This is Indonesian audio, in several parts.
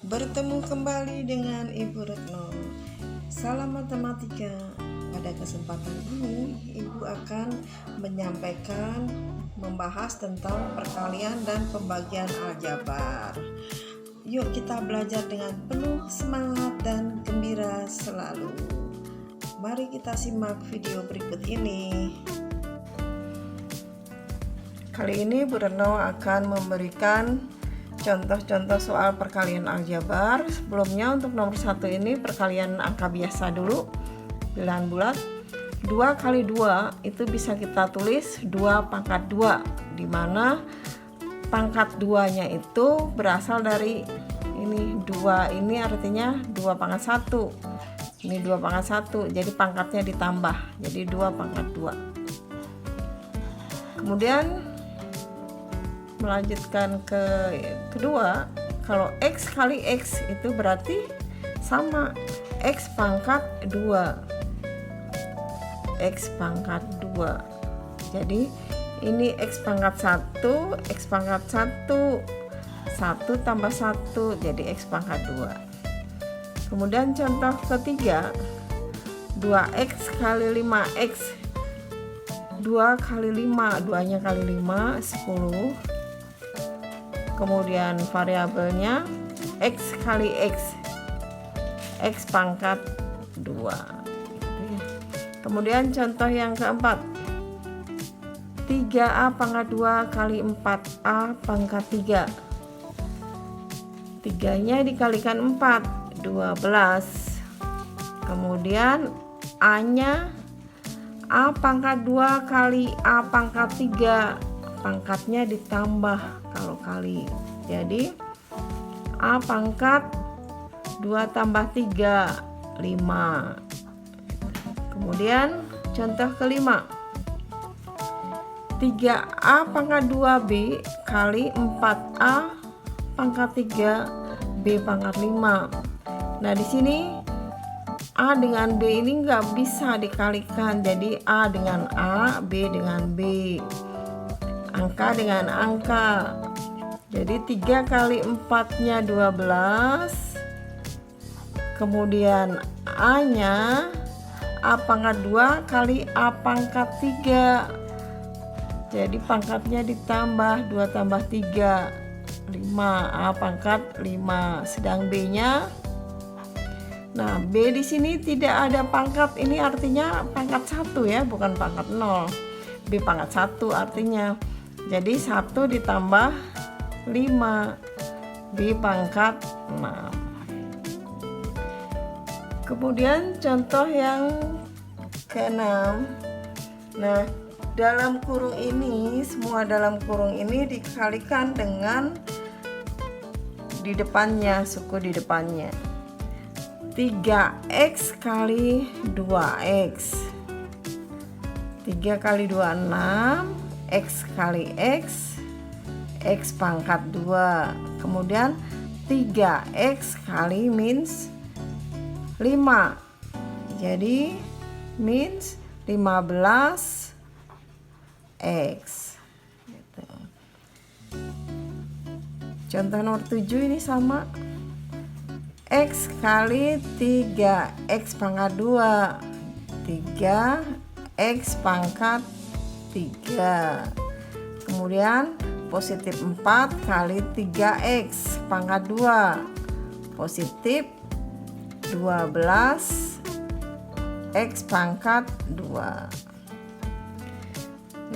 Bertemu kembali dengan Ibu Retno. Salam matematika. Pada kesempatan ini, Ibu akan menyampaikan membahas tentang perkalian dan pembagian aljabar. Yuk kita belajar dengan penuh semangat dan gembira selalu. Mari kita simak video berikut ini. Kali ini Bu Retno akan memberikan contoh-contoh soal perkalian aljabar. Sebelumnya untuk nomor 1 ini perkalian angka biasa dulu, bilangan bulat. 2 kali 2 itu bisa kita tulis 2 pangkat 2, di mana pangkat 2-nya itu berasal dari ini 2, ini artinya 2 pangkat 1. Ini 2 pangkat 1, jadi pangkatnya ditambah, jadi 2 pangkat 2. Kemudian melanjutkan ke kedua, kalau X kali X itu berarti sama X pangkat 2, X pangkat 2. Jadi ini X pangkat 1, X pangkat 1, 1 tambah 1 jadi X pangkat 2. Kemudian contoh ketiga, 2X kali 5X, 2 kali 5, 2 nya kali 5 10. Kemudian variabelnya X kali X, X pangkat 2. Kemudian contoh yang keempat, 3A pangkat 2 kali 4A pangkat 3. 3 nya dikalikan 4, 12. Kemudian A nya A pangkat 2 kali A pangkat 3, pangkatnya ditambah kalau kali, jadi A pangkat 2 tambah 3, 5. Kemudian contoh kelima, 3A pangkat 2B kali 4A pangkat 3 B pangkat 5. Nah di sini A dengan B ini nggak bisa dikalikan, jadi A dengan A, B dengan B, angka dengan angka. Jadi 3 kali 4 nya 12. Kemudian A nya A pangkat 2 kali A pangkat 3, jadi pangkatnya ditambah 2 tambah 3, 5, A pangkat 5. Sedang B nya, nah B di sini tidak ada pangkat, ini artinya pangkat 1 ya, bukan pangkat 0. B pangkat 1 artinya, jadi 1 ditambah 5, B pangkat 6. Kemudian contoh yang ke-6. Nah, dalam kurung ini, semua dalam kurung ini dikalikan dengan di depannya, suku di depannya. 3X kali 2X. 3 kali 2 6, X kali X, X pangkat 2. Kemudian 3X kali minus 5, jadi minus 15X gitu. Contoh nomor 7 ini sama, X kali 3X pangkat 2, 3X pangkat 3. Kemudian positif 4 kali 3X pangkat 2, positif 12 X pangkat 2.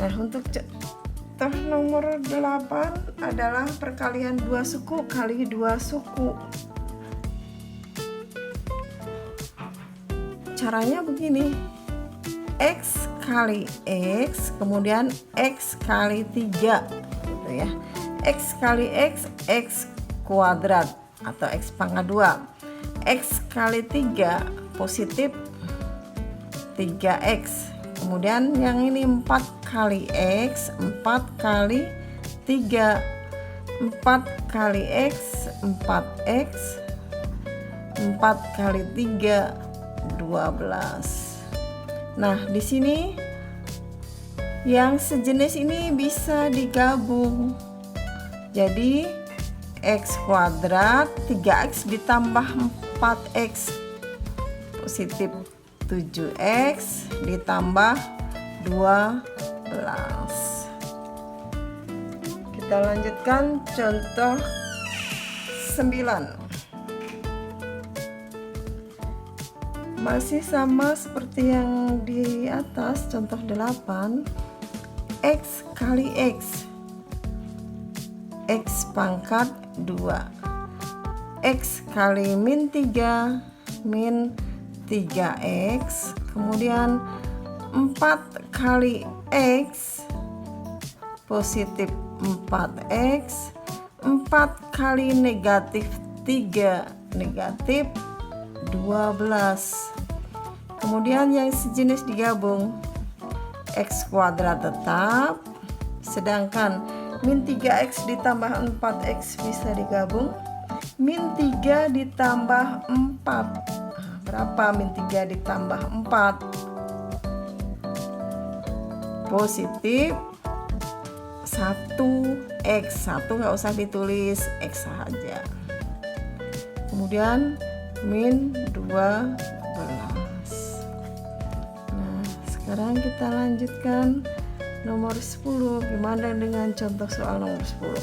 Nah untuk contoh nomor 8 adalah perkalian 2 suku kali 2 suku. Caranya begini, X kali X, kemudian X kali 3 gitu ya. X kali X, X kuadrat atau X pangkat 2. X kali 3 positif 3X. Kemudian yang ini 4 kali X, 4 kali 3, 4 kali X, 4X, 4 kali 3, 12. Nah di sini yang sejenis ini bisa digabung. Jadi X kuadrat 3X ditambah 4X positif 7X ditambah 12. Kita lanjutkan contoh 9. Masih sama seperti yang di atas contoh 8. X kali X, X pangkat 2, X kali min 3, min 3X, kemudian 4 kali X positif 4X, 4 kali negatif 3 negatif 12. Kemudian yang sejenis digabung, X kuadrat tetap, sedangkan min 3X ditambah 4X bisa digabung. Min 3 ditambah 4, berapa min 3 ditambah 4? Positif 1X, 1 nggak usah ditulis, X saja. Kemudian min 12. Nah, sekarang kita lanjutkan nomor 10. Gimana dengan contoh soal nomor 10?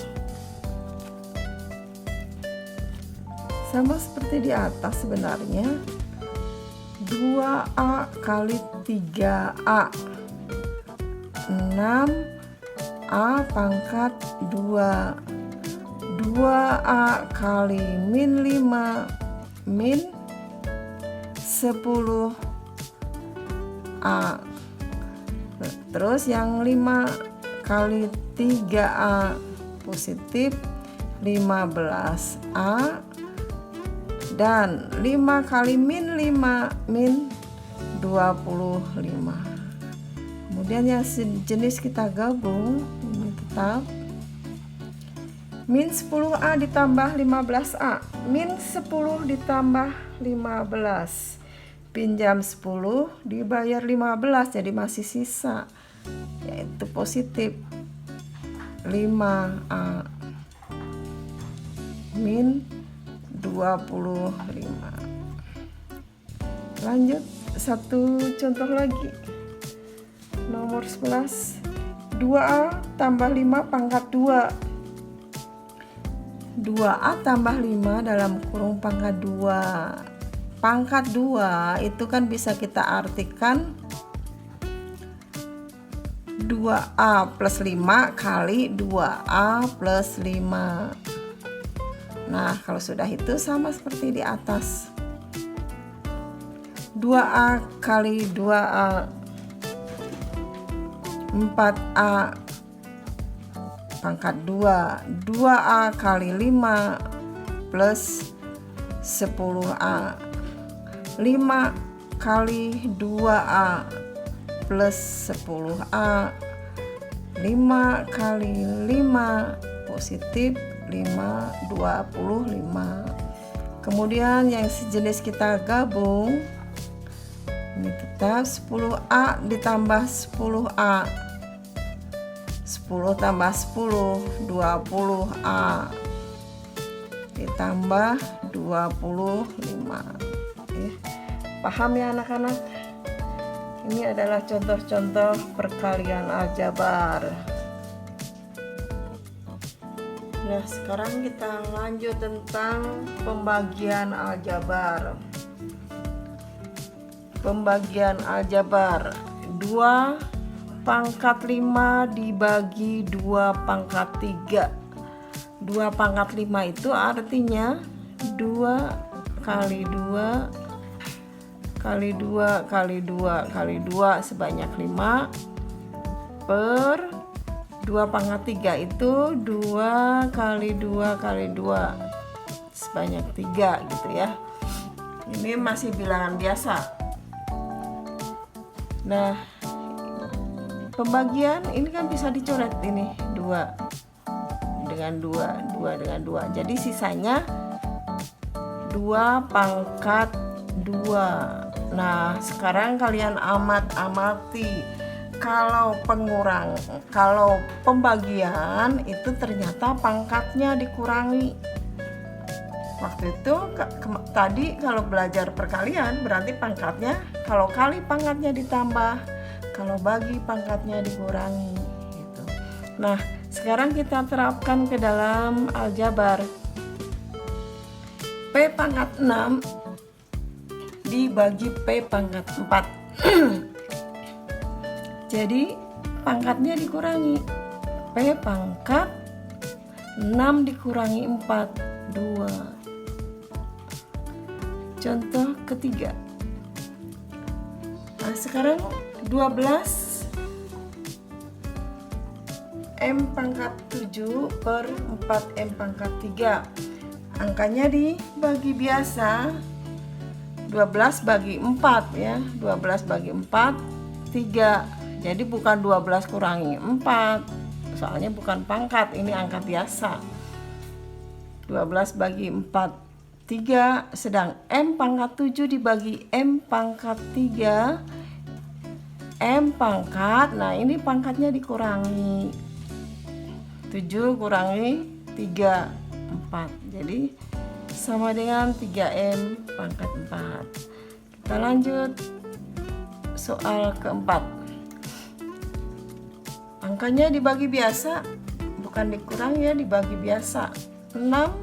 Sama seperti di atas sebenarnya. 2A kali 3A, 6A pangkat 2, 2A kali min 5 min 10A. Terus yang 5 kali 3A positif 15A, dan 5 kali min 5 min 25. Kemudian yang sejenis kita gabung, ini tetap min 10A ditambah 15A, min 10 ditambah 15, pinjam 10 dibayar 15, jadi masih sisa, yaitu positif 5A min 25. Lanjut satu contoh lagi, nomor 11. 2A tambah 5 pangkat 2, 2A tambah 5 dalam kurung pangkat 2. Pangkat 2 itu kan bisa kita artikan 2A plus 5 kali 2A plus 5. Nah, kalau sudah itu sama seperti di atas. 2A kali 2A, 4A pangkat 2, 2A kali 5 plus 10A, 5 kali 2A plus 10A, 5 kali 5 positif 5, 25. Kemudian yang sejenis kita gabung, ini tetap 10A ditambah 10A, 10 tambah 10 20A ditambah 25. Paham ya anak-anak? Ini adalah contoh-contoh perkalian aljabar. Nah, sekarang kita lanjut tentang pembagian aljabar. Pembagian aljabar, 2 pangkat 5 dibagi 2 pangkat 3. 2 pangkat 5 itu artinya 2 kali 2 kali 2 kali 2 kali 2 sebanyak 5 per 2 pangkat 3 itu 2 kali 2 kali 2 sebanyak 3 gitu ya. Ini masih bilangan biasa. Nah, pembagian ini kan bisa dicoret ini 2 dengan 2, 2 dengan 2. Jadi sisanya 2 pangkat 2. Nah, sekarang kalian amati kalau pembagian itu ternyata pangkatnya dikurangi. Waktu itu tadi kalau belajar perkalian berarti pangkatnya, kalau kali pangkatnya ditambah, kalau bagi pangkatnya dikurangi gitu. Nah, sekarang kita terapkan ke dalam aljabar. P pangkat 6 dibagi P pangkat 4. Jadi pangkatnya dikurangi. P pangkat 6 dikurangi 4, 2. Contoh ketiga. Nah, sekarang 12 M pangkat 7 per 4 M pangkat 3. Angkanya dibagi biasa, 12 bagi 4 ya, 12 bagi 4, 3. Jadi bukan 12 kurangi 4, soalnya bukan pangkat, ini angka biasa. 12 bagi 4, 3, sedang M pangkat 7 dibagi M pangkat 3, M pangkat, nah ini pangkatnya dikurangi, 7 kurangi 3, 4, jadi sama dengan 3M pangkat 4. Kita lanjut soal keempat. Angkanya dibagi biasa, bukan dikurangi ya, dibagi biasa. 6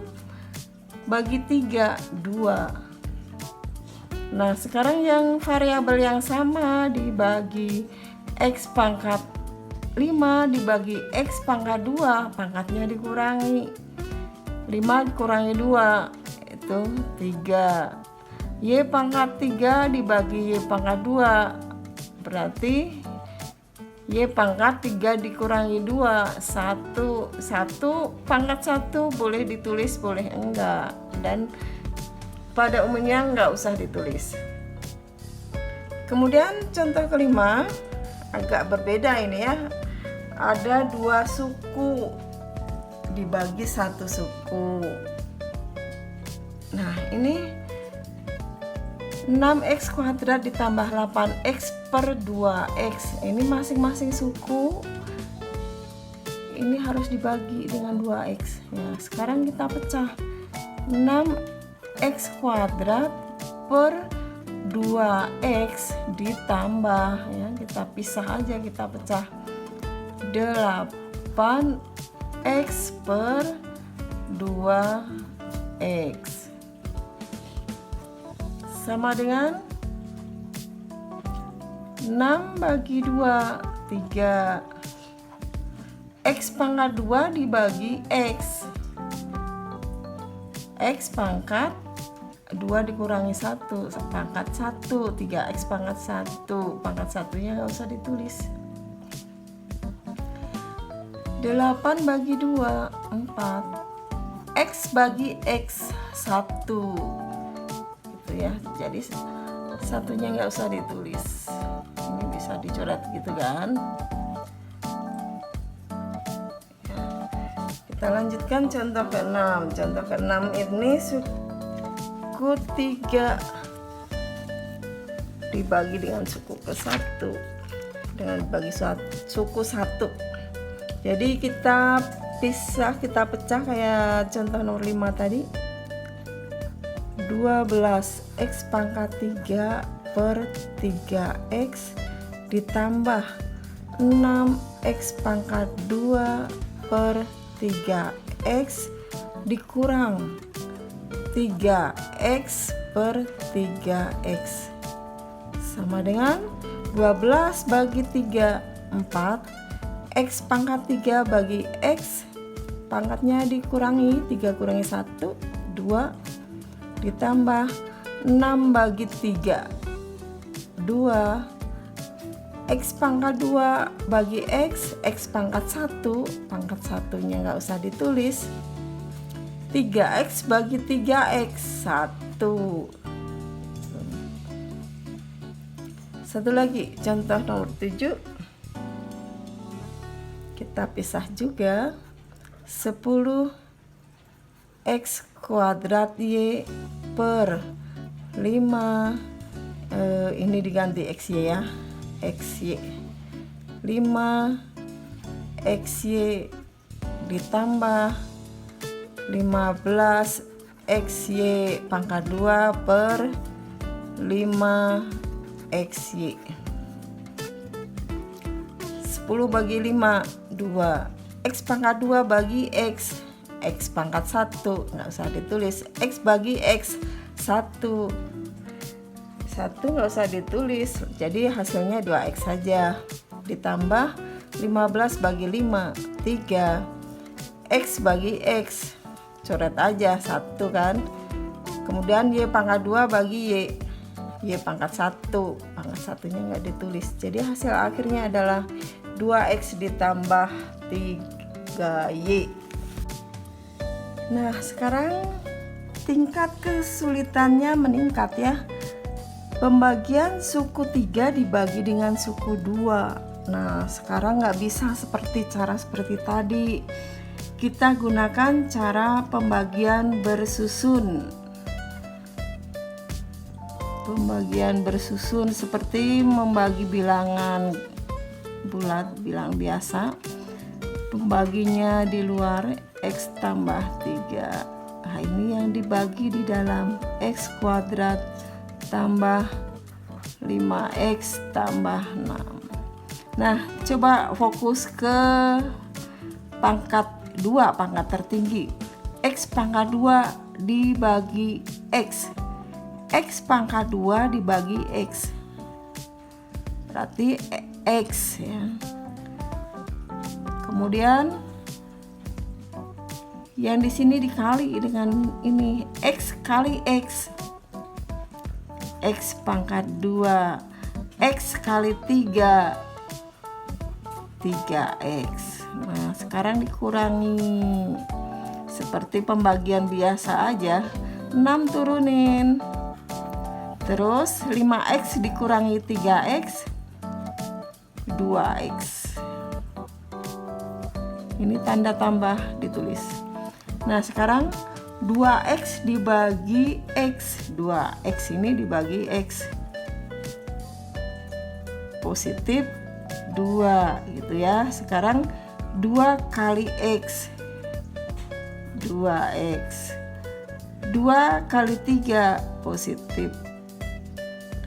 bagi 3, 2. Nah, sekarang yang variabel yang sama dibagi X pangkat 5 dibagi X pangkat 2, pangkatnya dikurangi. 5 dikurangi 2 itu 3. Y pangkat 3 dibagi Y pangkat 2, berarti Y pangkat 3 dikurangi 2, 1. 1 pangkat 1 boleh ditulis, boleh enggak. Dan pada umumnya enggak usah ditulis. Kemudian contoh kelima, agak berbeda ini ya. Ada 2 suku dibagi 1 suku. Nah, ini 6x kuadrat ditambah 8x per 2x. Ini masing-masing suku ini harus dibagi dengan 2x. Ya, sekarang kita pecah. 6x kuadrat per 2x ditambah, ya kita pisah aja, kita pecah. 8x per 2x sama dengan 6 bagi 2, 3. X pangkat 2 dibagi X. X pangkat 2 dikurangi 1, pangkat 1, 3x pangkat 1. Pangkat 1-nya nggak usah ditulis. 8 bagi 2, 4. X bagi X 1. Ya, jadi satunya nggak usah ditulis, ini bisa dicoret gitu kan ya. Kita lanjutkan contoh ke-6. Contoh ke-6 ini suku 3 dibagi dengan suku ke-1 dengan bagi suku 1. Jadi kita pisah, kita pecah kayak contoh nomor 5 tadi. 12x pangkat 3 per 3x ditambah 6x pangkat 2 per 3x dikurang 3x per 3x sama dengan 12 bagi 3, 4. X pangkat 3 bagi X, pangkatnya dikurangi, 3 kurangi 1, 2 ditambah 6 bagi 3, 2. X pangkat 2 bagi X, X pangkat 1, pangkat 1-nya nggak usah ditulis. 3x bagi 3x, 1. Satu lagi, contoh nomor 7. Kita pisah juga. 10x kuadrat Y per 5, ini diganti XY ya, XY 5xy ditambah 15xy pangkat 2 per 5xy. 10 bagi 5 2, x pangkat 2 bagi x pangkat 1 nggak usah ditulis, x bagi x 1 nggak usah ditulis, jadi hasilnya 2x saja, ditambah 15 bagi 5 3, x bagi x coret aja 1 kan, kemudian y pangkat 2 bagi y pangkat 1, pangkat 1-nya nggak ditulis, jadi hasil akhirnya adalah 2x ditambah 3y. Nah, sekarang tingkat kesulitannya meningkat ya. Pembagian suku 3 dibagi dengan suku 2. Nah, sekarang nggak bisa seperti tadi. Kita gunakan cara pembagian bersusun. Pembagian bersusun seperti membagi bilangan bulat, bilang biasa. Pembaginya di luar x tambah 3. Nah, ini yang dibagi di dalam x kuadrat tambah 5x tambah 6. Nah, coba fokus ke pangkat 2, pangkat tertinggi. X pangkat 2 dibagi x. X pangkat 2 dibagi x. Berarti x ya. Kemudian yang di sini dikali dengan ini x kali x. X pangkat 2 x kali 3 3x. Nah, sekarang dikurangi seperti pembagian biasa aja, 6 turunin, terus 5x dikurangi 3x 2x, ini tanda tambah ditulis. Nah, sekarang 2x dibagi x, 2x ini dibagi x, positif 2 gitu ya. Sekarang 2 kali x, 2x, 2 kali 3 positif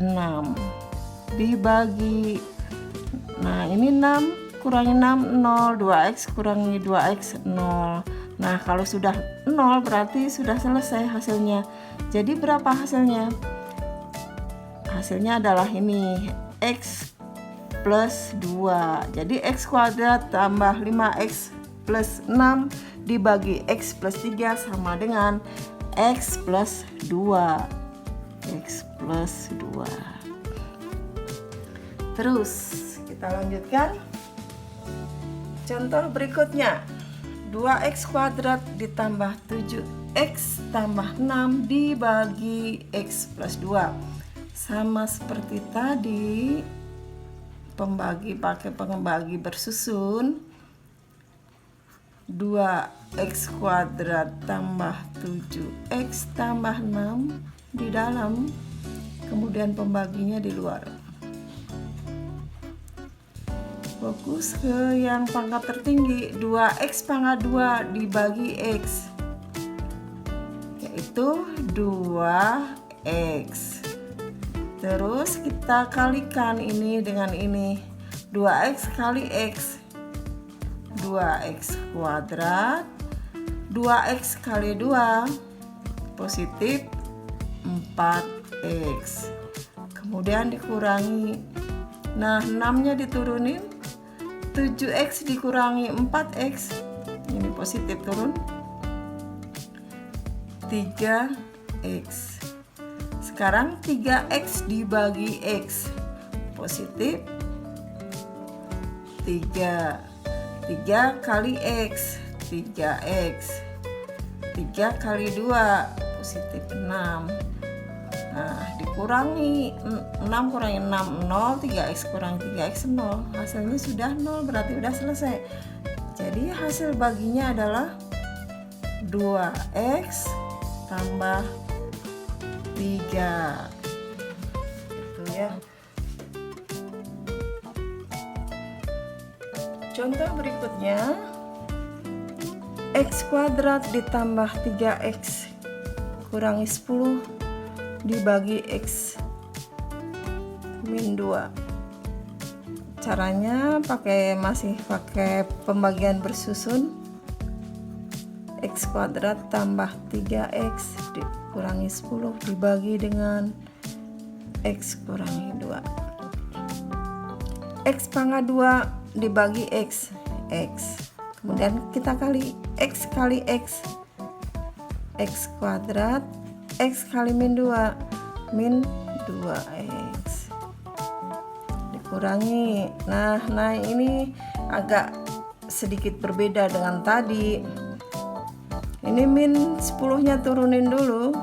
6 dibagi, nah ini 6 kurangi 6 0, 2x kurangi 2x 0. Nah, kalau sudah 0 berarti sudah selesai hasilnya. Jadi berapa hasilnya? Hasilnya adalah ini, x plus 2. Jadi x kuadrat tambah 5x plus 6 dibagi x plus 3 sama dengan x plus 2. X plus 2. Terus kita lanjutkan. Contoh berikutnya. 2x kuadrat ditambah 7x tambah 6 dibagi x plus 2. Sama seperti tadi, pakai pembagi bersusun. 2x kuadrat tambah 7x tambah 6 di dalam, kemudian pembaginya di luar. Fokus ke yang pangkat tertinggi, 2x pangkat 2 dibagi x, yaitu 2x. Terus kita kalikan ini dengan ini, 2x kali x, 2x kuadrat, 2x kali 2 positif 4x, kemudian dikurangi. Nah, 6-nya diturunin, 7x dikurangi 4x, ini positif turun 3x. Sekarang 3x dibagi x, positif 3. 3 kali x 3x, 3 kali 2 positif 6. Nah, dikurangi 6 kurangi 6 0, 3x kurangi 3x 0, hasilnya sudah 0, berarti sudah selesai. Jadi hasil baginya adalah 2x tambah 3 itu ya. Contoh berikutnya, X kuadrat ditambah 3X kurangi 10 dibagi X min 2. Caranya masih pakai pembagian bersusun. X kuadrat tambah 3X dikurangi 10 dibagi dengan X kurangi 2. X pangkat 2 dibagi X. Kemudian kita kali X kali X. X kuadrat X kali min 2 min 2X dikurangi. Nah ini agak sedikit berbeda dengan tadi. Ini min 10-nya turunin dulu.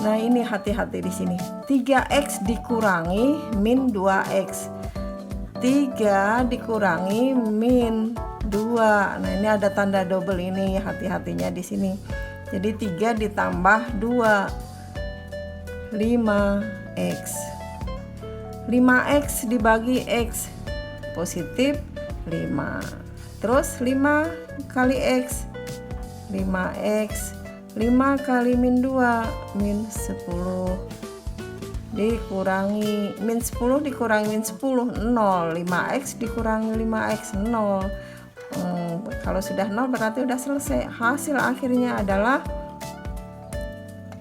Nah ini hati-hati di sini. 3X dikurangi min 2X. 3 dikurangi min 2. Nah ini ada tanda double ini, hati-hatinya di sini. Jadi 3 ditambah 2 5X. 5X dibagi X positif 5. Terus 5 kali X 5X. 5 kali min 2 min 10 dikurangi min 10 dikurangi min 10 0. 5X dikurangi 5X 0. Kalau sudah 0 berarti udah selesai. Hasil akhirnya adalah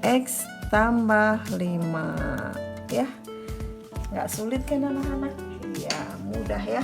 X tambah 5 ya. Nggak sulit kan anak-anak? Ya mudah ya.